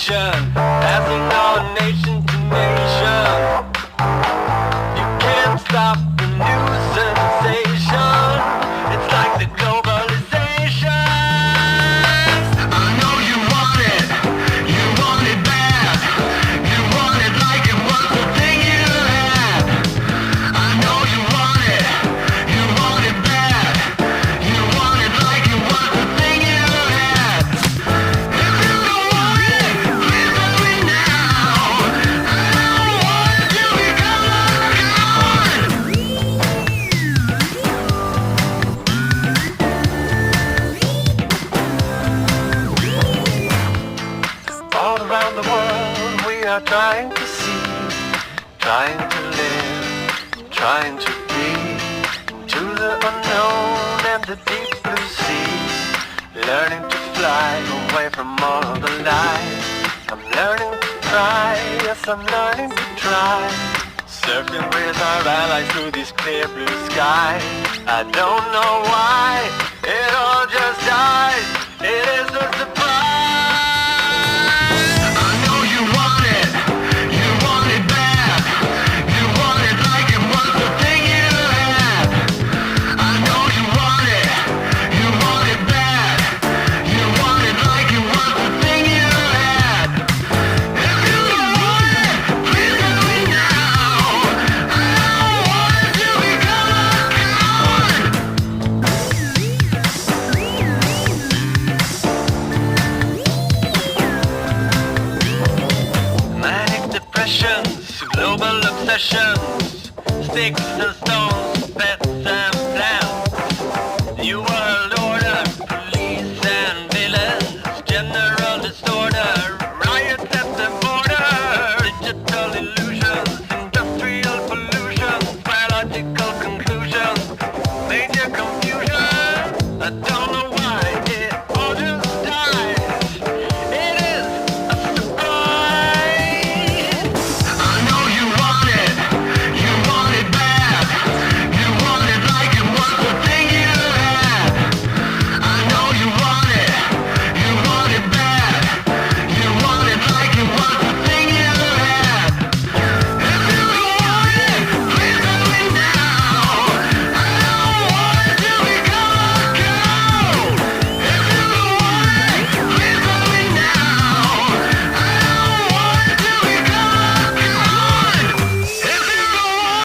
nation, passing on nation to nation. You can't stop the new sensation. It's like the globalization. I know you want it bad. You want it like it was the thing you had. I know you want it bad. You want it like it was the thing you had. If you don't want it, please let me now. I don't want it to become a coward. All around the world we are trying to see, trying to live, trying to be, to the unknown and the deep blue seas, learning to fly away from all the lies. I'm learning to try, yes I'm learning to try, surfing with our allies through these clear blue skies. I don't know why, it all just dies, it is a surprise. I know you want it bad. You want it like it was the thing you had. I know you want it bad. You want it like it was the thing you had. If you don't want it, please tell me now. I don't want it to become a coward. Manic depressions, global obsessions, sticks and stones, pets and plants. New world order, police and villains, general disorder, riots at the border, digital illusions, industrial pollution, biological conclusions, major confusion. I don't know why.